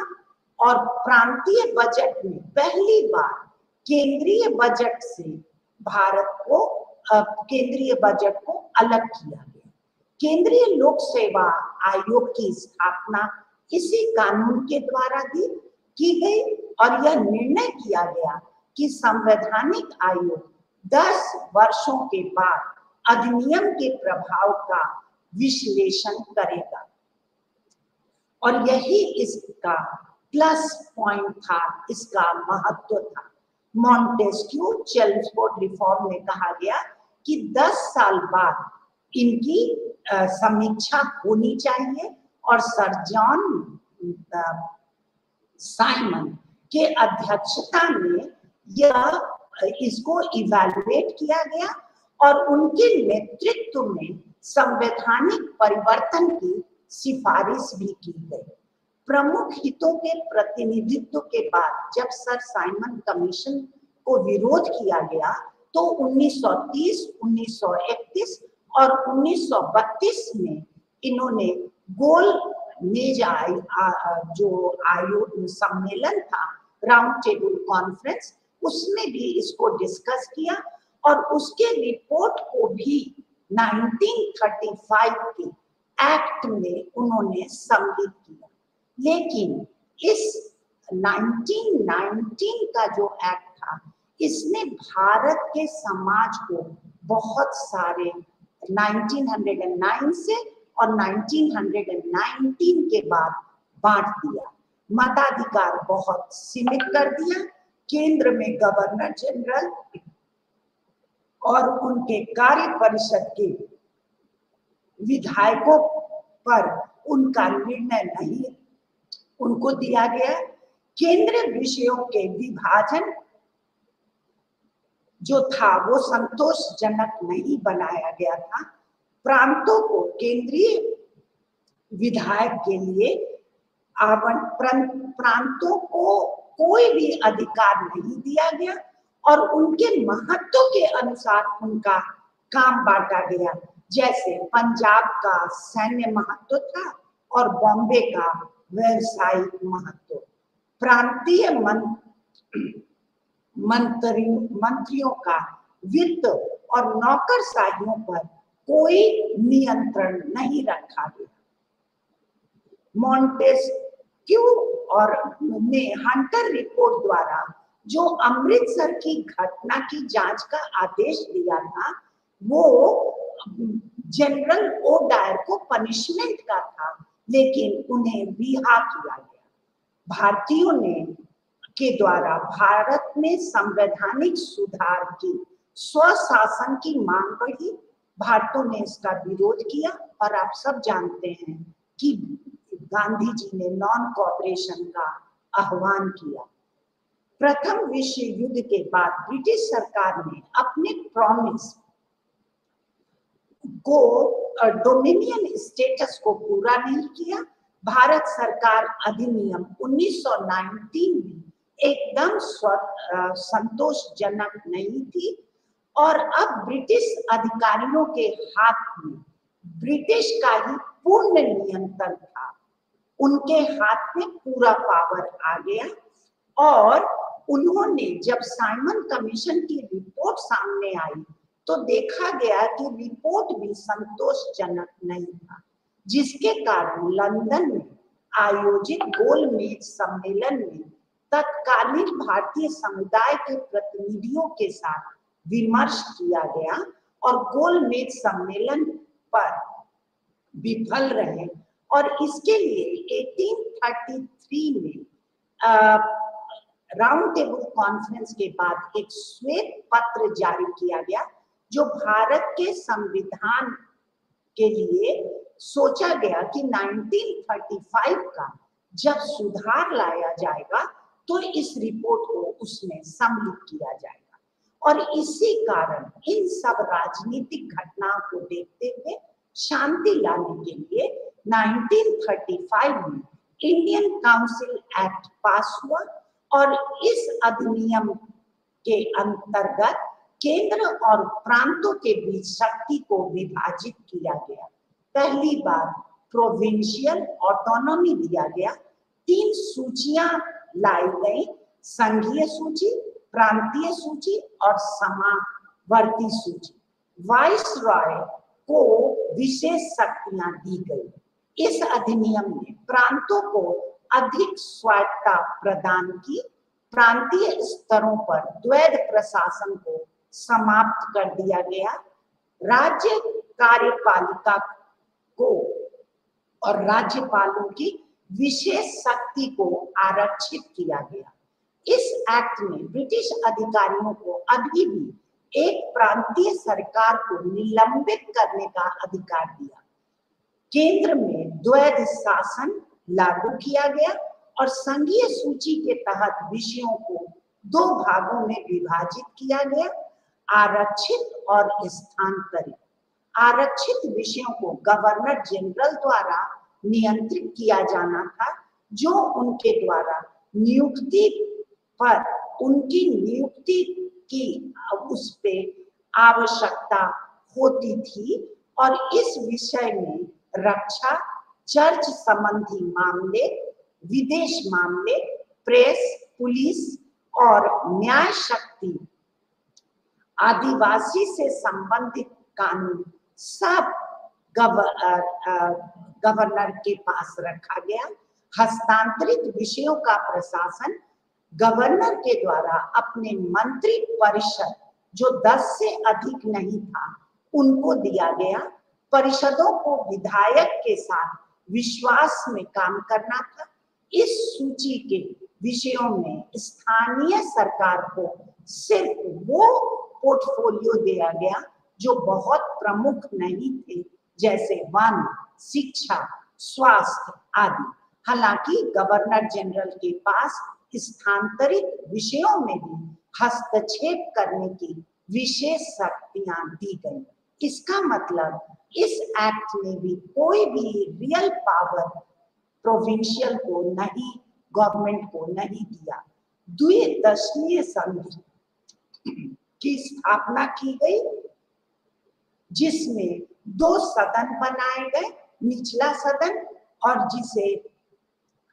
और प्रांतीय बजट में पहली बार केंद्रीय बजट से केंद्रीय बजट को अलग किया गया। केंद्रीय लोक सेवा आयोग की स्थापना इसी कानून के द्वारा की गई, और यह निर्णय किया गया कि संवैधानिक आयोग 10 वर्षों के बाद अधिनियम के प्रभाव का विश्लेषण करेगा, और यही इसका प्लस पॉइंट था, इसका महत्व था। मॉन्टेस्क्यू-चेम्सफोर्ड रिफॉर्म में कहा गया कि 10 साल बाद इनकी समीक्षा होनी चाहिए, और सर जॉन साइमन के अध्यक्षता में यह इसको इवैल्यूएट किया गया और उनके नेतृत्व में संवैधानिक परिवर्तन की सिफारिश भी की गई। प्रमुख हितों के प्रतिनिधित्व के बाद जब सर साइमन कमीशन को विरोध किया गया तो 1930, 1931 और 1932 में इन्होंने गोल मेज जो आयोग सम्मेलन था, राउंड टेबल कॉन्फ्रेंस, उसमें भी इसको डिस्कस किया और उसके रिपोर्ट को भी 1935 के एक्ट में उन्होंने सम्मिलित किया। लेकिन इस 1919 का जो एक्ट था, इसने भारत के समाज को बहुत सारे 1909 से और 1919 के बाद बांट दिया, मताधिकार बहुत सीमित कर दिया, केंद्र में गवर्नर जनरल और उनके कार्य परिषद के विधायकों पर उनका निर्णय नहीं उनको दिया गया। केंद्रीय विषयों के विभाजन जो था वो संतोषजनक नहीं बनाया गया था। प्रांतों को केंद्रीय विधायक के लिए प्रांतों को कोई भी अधिकार नहीं दिया गया और उनके महत्व के अनुसार उनका काम बांटा गया। जैसे पंजाब का सैन्य महत्व था और बॉम्बे का व्यवसायिक महत्व। प्रांतीय मंत्रियों का वित्त और नौकरशाहियों पर कोई नियंत्रण नहीं रखा गया। मॉन्टेस्क्यू और ने हंटर रिपोर्ट द्वारा जो अमृतसर की घटना की जांच का आदेश दिया था, वो जनरल ओ डायर को पनिशमेंट का था, लेकिन उन्हें रिहा किया गया। भारतीयों ने के द्वारा भारत में संवैधानिक सुधार की स्वशासन की मांग बढ़ी। भारतीयों ने इसका विरोध किया और आप सब जानते हैं कि गांधी जी ने नॉन कोऑपरेशन का आह्वान किया। प्रथम विश्व युद्ध के बाद ब्रिटिश सरकार ने अपने प्रॉमिस को डोमिनियन स्टेटस को पूरा नहीं किया। भारत सरकार अधिनियम 1919 में एकदम संतोषजनक नहीं थी और अब ब्रिटिश अधिकारियों के हाथ में ब्रिटिश का ही पूर्ण नियंत्रण था। उनके हाथ में पूरा पावर आ गया और उन्होंने जब साइमन कमीशन की रिपोर्ट सामने आई तो देखा गया कि रिपोर्ट भी संतोषजनक नहीं था, जिसके कारण लंदन में आयोजित गोलमेज सम्मेलन में तत्कालीन भारतीय समुदाय के प्रतिनिधियों के साथ विमर्श किया गया और गोलमेज सम्मेलन पर विफल रहे और इसके लिए 1833 में राउंड टेबल कॉन्फ्रेंस के बाद एक श्वेत पत्र जारी किया गया जो भारत के संविधान के लिए सोचा गया कि 1935 का जब सुधार लाया जाएगा तो इस रिपोर्ट को उसमें सम्मिलित किया जाएगा। और इसी कारण इन सब राजनीतिक घटनाओं को देखते हुए शांति लाने के लिए 1935 में इंडियन काउंसिल एक्ट पास हुआ और इस अधिनियम के अंतर्गत केंद्र और प्रांतों के बीच शक्ति को विभाजित किया गया। पहली बार प्रोविंशियल ऑटोनॉमी दिया गया। 3 सूचियां लाई गई, संघीय सूची, प्रांतीय सूची और समावर्ती सूची। वाइस रॉय को विशेष शक्तियां दी गई। इस अधिनियम ने प्रांतों को अधिक स्वायत्तता प्रदान की। प्रांतीय स्तरों पर द्वैध प्रशासन को समाप्त कर दिया गया। राज्य कार्यपालिका को और राज्यपालों की विशेष शक्ति को आरक्षित किया गया। इस एक्ट ने ब्रिटिश अधिकारियों को अभी भी एक प्रांतीय सरकार को निलंबित करने का अधिकार दिया। केंद्र में द्वैध शासन लागू किया गया और संघीय सूची के तहत विषयों को दो भागों में विभाजित किया गया, आरक्षित और स्थानांतरित। आरक्षित विषयों को गवर्नर जनरल द्वारा नियंत्रित किया जाना था, जो उनके द्वारा नियुक्ति पर उनकी नियुक्ति की उस पे आवश्यकता होती थी, और इस विषय में रक्षा, चर्च संबंधी मामले, विदेश मामले, प्रेस, पुलिस और न्याय शक्ति, आदिवासी से संबंधित कानून सब गवर्नर के पास रखा गया। हस्तांतरित विषयों का प्रशासन गवर्नर के द्वारा अपने मंत्री परिषद, जो 10 से अधिक नहीं था, उनको दिया गया। परिषदों को विधायक के साथ विश्वास में काम करना था। इस सूची के विषयों में स्थानीय सरकार को सिर्फ वो पोर्टफोलियो दिया गया जो बहुत प्रमुख नहीं थे, जैसे वन, शिक्षा, स्वास्थ्य आदि। हालांकि गवर्नर जनरल के पास स्थानांतरित विषयों में भी हस्तक्षेप करने की विशेष शक्तियां दी गई। इसका मतलब इस एक्ट में भी कोई भी रियल पावर प्रोविंशियल को नहीं, गवर्नमेंट को नहीं दिया। द्विदशीय संधि की स्थापना की गई, जिसमें 2 सदन बनाए गए, निचला सदन और जिसे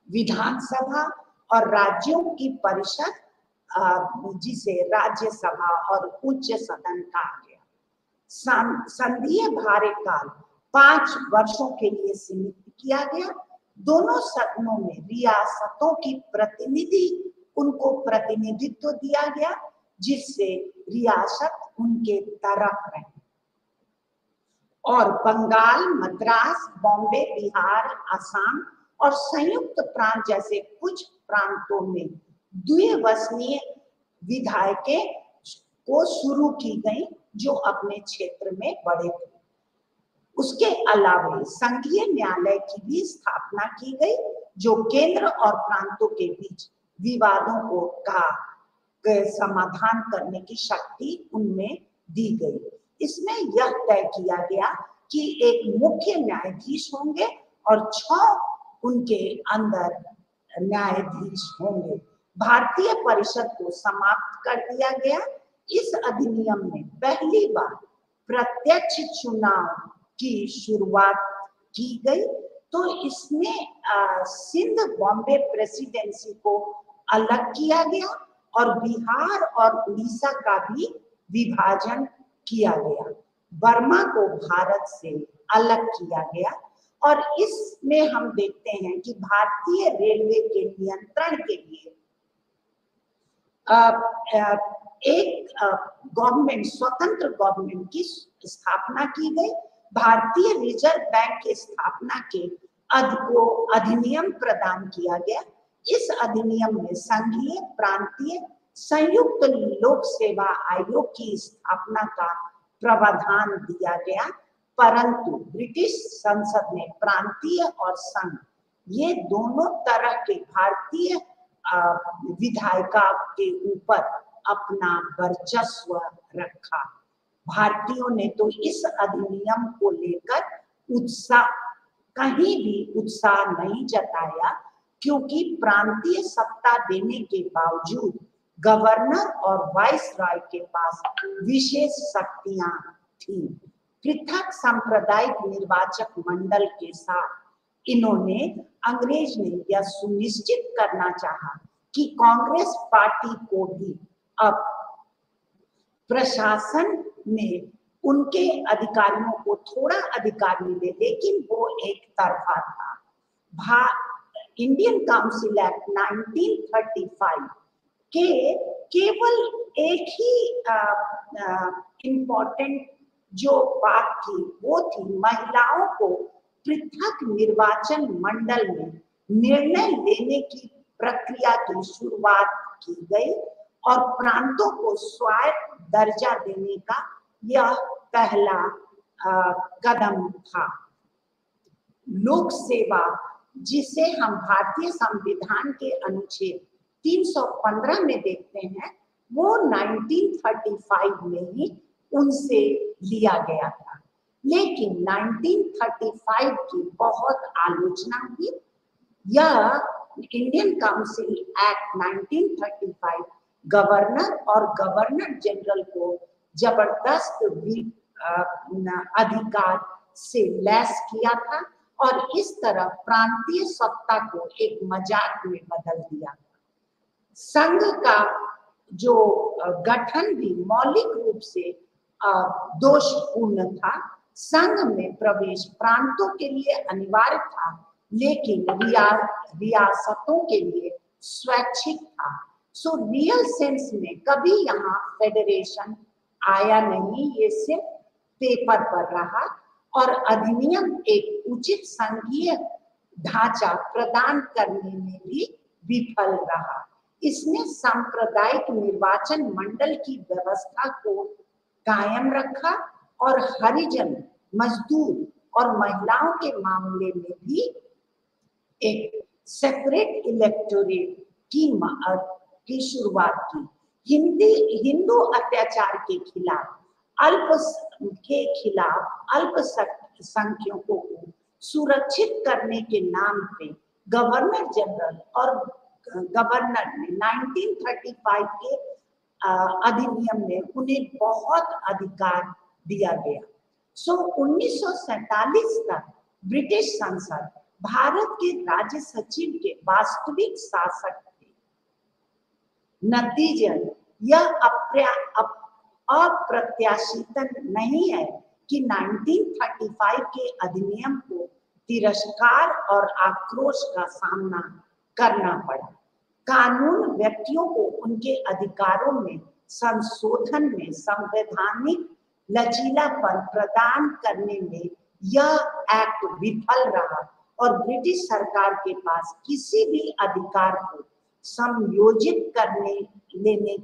विधानसभा और राज्यों की परिषद, जिसे राज्यसभा और उच्च सदन कहा गया। संघीय कार्यकाल 5 वर्षों के लिए सीमित किया गया। दोनों सदनों में रियासतों की प्रतिनिधि, उनको प्रतिनिधित्व दिया गया, जिससे रियासत उनके तरफ रहे। और बंगाल, मद्रास, बॉम्बे, बिहार, असम और संयुक्त प्रांत जैसे कुछ प्रांतों में द्विवसनीय विधायकें को शुरू की गई, जो अपने क्षेत्र में बड़े थे। उसके अलावा संघीय न्यायालय की भी स्थापना की गई, जो केंद्र और प्रांतों के बीच विवादों को समाधान करने की शक्ति उनमें दी गई। इसमें यह तय किया गया कि एक मुख्य न्यायाधीश होंगे और 6 उनके अंदर न्यायाधीश होंगे। भारतीय परिषद को समाप्त कर दिया गया। इस अधिनियम में पहली बार प्रत्यक्ष चुनाव की शुरुआत की गई। तो इसमें सिंध बॉम्बे प्रेसिडेंसी को अलग किया गया और बिहार और उड़ीसा का भी विभाजन किया गया। बर्मा को भारत से अलग किया गया। और इसमें हम देखते हैं कि भारतीय रेलवे के नियंत्रण के लिए एक गवर्नमेंट, स्वतंत्र गवर्नमेंट की स्थापना की गई। भारतीय रिजर्व बैंक की स्थापना के अधिनियम प्रदान किया गया। इस अधिनियम में संघीय, प्रांतीय, संयुक्त लोक सेवा आयोग की स्थापना का प्रावधान दिया गया, परंतु ब्रिटिश संसद ने प्रांतीय और संघ, ये दोनों तरह के भारतीय विधायिका के ऊपर अपना वर्चस्व रखा। भारतीयों ने तो इस अधिनियम को लेकर कहीं भी उत्साह नहीं जताया, क्योंकि प्रांतीय सत्ता देने के बावजूद गवर्नर और वाइस रॉय के पास विशेष शक्तियां थी। पृथक सांप्रदायिक निर्वाचक मंडल के साथ इन्होंने, अंग्रेज ने यह सुनिश्चित करना चाहा कि कांग्रेस पार्टी को भी अब प्रशासन में उनके अधिकारियों को थोड़ा अधिकार मिले, लेकिन वो एक तरफा था। इंडियन काउंसिल एक्ट 1935 के केवल एक ही इम्पोर्टेंट जो बात थी, वो थी महिलाओं को पृथक निर्वाचन मंडल में निर्णय लेने की प्रक्रिया की शुरुआत की गई और प्रांतों को स्वायत्त दर्जा देने का यह पहला कदम था। लोक सेवा, जिसे हम भारतीय संविधान के अनुच्छेद 315 में देखते हैं वो 1935 में ही उनसे लिया गया था। लेकिन 1935 की बहुत आलोचना हुई। यह इंडियन काउंसिल एक्ट 1935 गवर्नर और गवर्नर जनरल को जबरदस्त अधिकार से लैस किया था और इस तरह प्रांतीय सत्ता को एक मजाक में बदल दिया। संघ का जो गठन भी मौलिक रूप से दोषपूर्ण था। संघ में प्रवेश प्रांतों के लिए अनिवार्य था, लेकिन रियासतों के लिए स्वैच्छिक था। सो रियल सेंस में कभी यहाँ फेडरेशन आया नहीं, ये सिर्फ पेपर पर रहा और अधिनियम एक उचित संघीय ढांचा प्रदान करने में भी विफल रहा। इसने सांप्रदायिक निर्वाचन मंडल की व्यवस्था को कायम रखा और हरिजन, मजदूर और महिलाओं के मामले में भी एक सेपरेट इलेक्टोरेट की शुरुआत की। हिंदू अत्याचार के खिलाफ अल्पसंख्यकों को सुरक्षित करने के नाम पे गवर्नर जनरल और गवर्नर ने 1935 के अधिनियम में उन्हें बहुत अधिकार दिया गया। 1947 तक ब्रिटिश संसद भारत के राज्य सचिव के वास्तविक शासक थे। नतीजतन यह अप्रत्याशित नहीं है कि 1935 के अधिनियम को तिरस्कार और आक्रोश का सामना करना पड़ा। कानून व्यक्तियों को उनके अधिकारों में संशोधन में संवैधानिक लचीलापन प्रदान करने में यह एक्ट विफल रहा और ब्रिटिश सरकार के पास किसी भी अधिकार को समायोजित करने लेने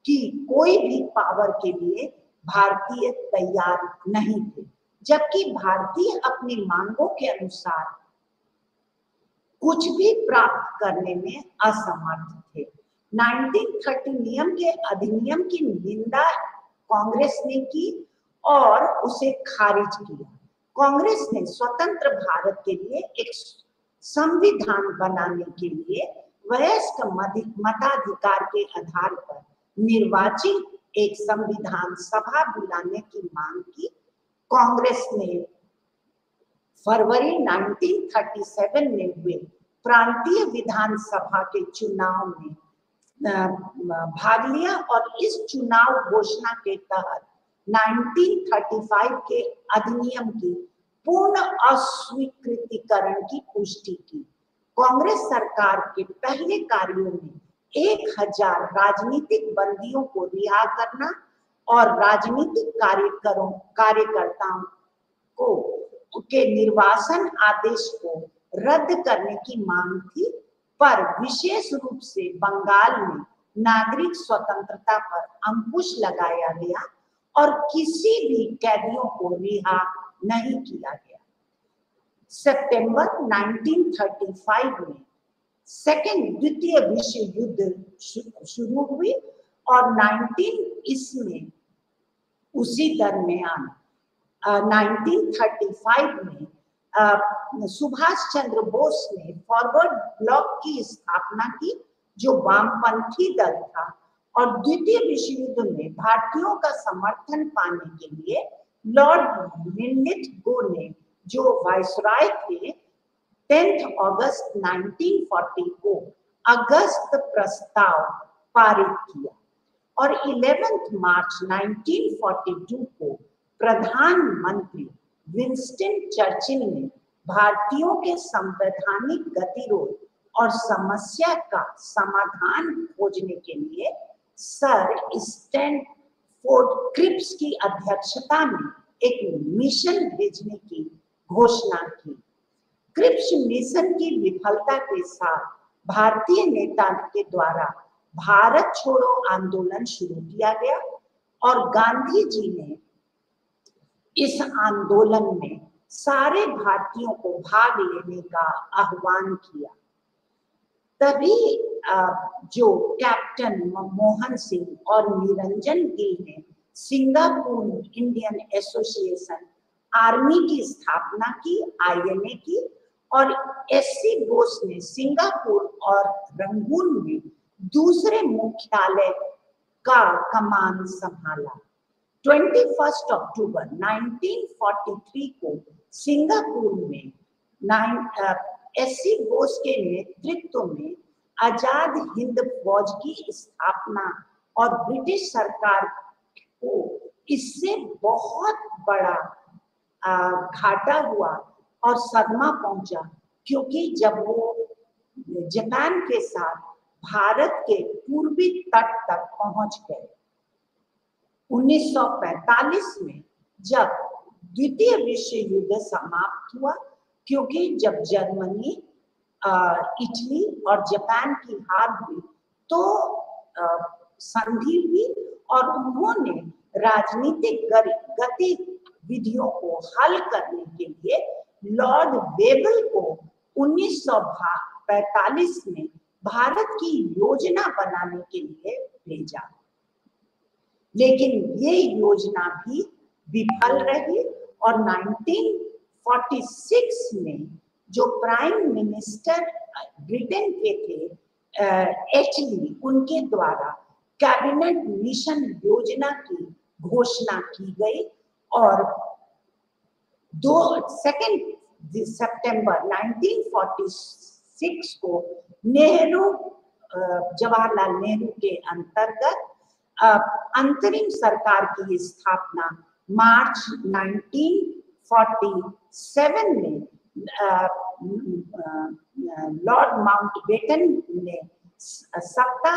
की कोई भी पावर के लिए भारतीय तैयार नहीं थे, जबकि भारतीय अपनी मांगों के अनुसार कुछ भी प्राप्त करने में असमर्थ थे। 1930 अधिनियम की निंदा कांग्रेस ने की और उसे खारिज किया। कांग्रेस ने स्वतंत्र भारत के लिए एक संविधान बनाने के लिए वयस्क मताधिकार के आधार पर निर्वाचित एक संविधान सभा बुलाने की मांग की। कांग्रेस ने फरवरी 1937 में हुए प्रांतीय विधानसभा के चुनाव में भाग लिया और इस चुनाव घोषणा के तहत 1935 के अधिनियम की पूर्ण अस्वीकृतिकरण की पुष्टि की। कांग्रेस सरकार के पहले कार्यों में 1000 राजनीतिक बंदियों को रिहा करना और राजनीतिक कार्यकर्ताओं को के निर्वासन आदेश को रद्द करने की मांग थी, पर विशेष रूप से बंगाल में नागरिक स्वतंत्रता पर अंकुश लगाया गया और किसी भी कैदियों को रिहा नहीं किया गया। सितंबर 1935 में द्वितीय विश्व युद्ध शुरू हुई और 19 इसमें उसी दरमियान 1935 में सुभाष चंद्र बोस ने फॉरवर्ड ब्लॉक की स्थापना की, जो वामपंथी दल था, और द्वितीय विश्व युद्ध में भारतीयों का समर्थन पाने के लिए लॉर्ड लिनलिथगो ने, जो वायसराय थे, 10 अगस्त 1940 को अगस्त प्रस्ताव पारित किया और 11 मार्च 1942 को प्रधानमंत्री विंस्टन चर्चिल ने भारतीयों के संवैधानिक गतिरोध और समस्या का समाधान खोजने के लिए सर स्टैनफोर्ड क्रिप्स की अध्यक्षता में एक मिशन भेजने की घोषणा की। क्रिप्स मिशन की विफलता के साथ भारतीय नेता के द्वारा भारत छोड़ो आंदोलन शुरू किया गया और गांधी जी ने इस आंदोलन में सारे भारतीयों को भाग लेने का आह्वान किया। तभी जो कैप्टन मनमोहन सिंह और निरंजन गिल ने सिंगापुर इंडियन एसोसिएशन आर्मी की स्थापना की, INA की, और SC बोस ने सिंगापुर और रंगून में दूसरे मुख्यालय का कमान संभाला। 21 अक्टूबर 1943 को सिंगापुर में SC बोस के नेतृत्व में आजाद हिंद फौज की स्थापना और ब्रिटिश सरकार को इससे बहुत बड़ा घाटा हुआ और सदमा पहुंचा, क्योंकि जब वो जापान के साथ भारत के पूर्वी तट तक पहुंच गए। 1945 में जब द्वितीय विश्व युद्ध समाप्त हुआ, क्योंकि जब जर्मनी, इटली और जापान की हार हुई तो संधि हुई और उन्होंने राजनीतिक गतिविधियों को हल करने के लिए लॉर्ड वेबल को 1945 में भारत की योजना बनाने के लिए भेजा, लेकिन ये योजना भी विफल रही और 1946 में जो प्राइम मिनिस्टर ब्रिटेन के थे एटली, उनके द्वारा कैबिनेट मिशन योजना की घोषणा की गई और 2 सितंबर 1946 को जवाहरलाल नेहरू के अंतर्गत अंतरिम सरकार की स्थापना मार्च 1947 में लॉर्ड माउंटबेटन ने सत्ता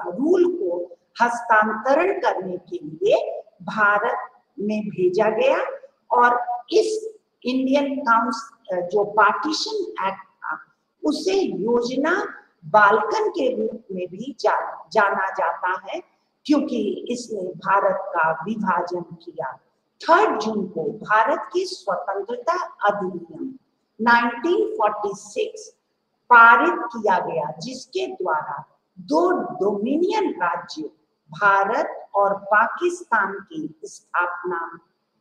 रूल को हस्तांतरण करने के लिए भारत में भेजा गया और इस इंडियन काउंसिल जो पार्टीशन एक्ट था उसे योजना बाल्कन के रूप में भी जाना जाता है, क्योंकि इसने भारत का विभाजन किया। 3 जून को भारत की स्वतंत्रता अधिनियम 1946 पारित किया गया, जिसके द्वारा 2 डोमिनियन राज्यों भारत और पाकिस्तान की स्थापना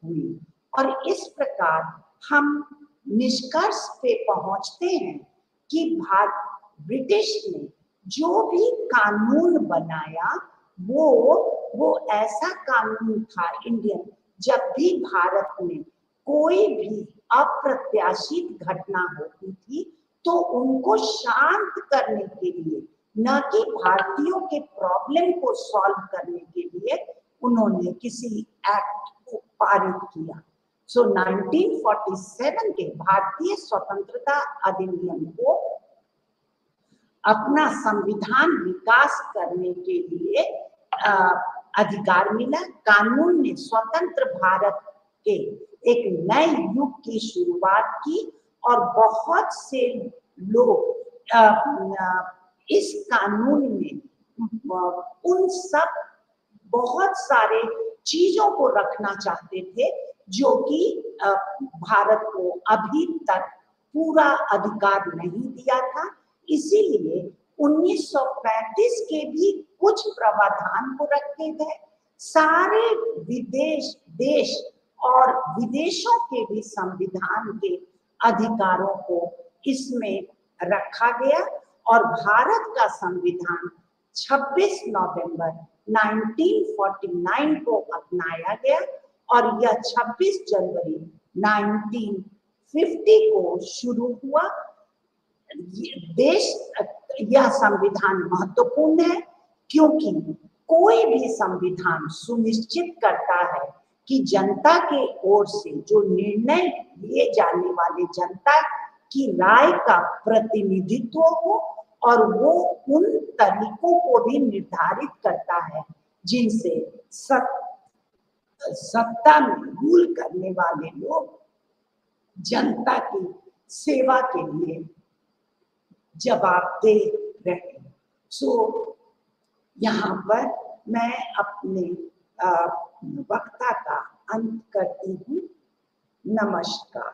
हुई। और इस प्रकार हम निष्कर्ष पे पहुंचते हैं कि ब्रिटिश ने जो भी कानून बनाया वो ऐसा कानून था इंडियन, जब भी भारत में कोई भी अप्रत्याशित घटना होती थी तो उनको शांत करने के लिए, न कि भारतीयों के प्रॉब्लम को सॉल्व करने के लिए, उन्होंने किसी एक्ट को पारित किया। सो 1947 के भारतीय स्वतंत्रता अधिनियम को अपना संविधान विकास करने के लिए अधिकार मिला। कानून ने स्वतंत्र भारत के एक नए युग की शुरुआत की और बहुत से लोग इस कानून में उन सब बहुत सारे चीजों को रखना चाहते थे जो कि भारत को अभी तक पूरा अधिकार नहीं दिया था। इसीलिए 1935 के भी कुछ प्रावधान को रखे गए। सारे देश और विदेशों के भी संविधान के अधिकारों को इसमें रखा गया और भारत का संविधान 26 नवंबर 1949 को अपनाया गया और यह 26 जनवरी 1950 को शुरू हुआ। यह संविधान महत्वपूर्ण है क्योंकि कोई भी संविधान सुनिश्चित करता है कि जनता के ओर से जो निर्णय लिए जाने वाले जनता की राय का प्रतिनिधित्व हो और वो उन तरीकों को भी निर्धारित करता है जिनसे सत्ता में रूल करने वाले लोग जनता की सेवा के लिए जवाबदेह रहे। सो यहाँ पर मैं अपने वक्ता का अंत करती हूँ। नमस्कार।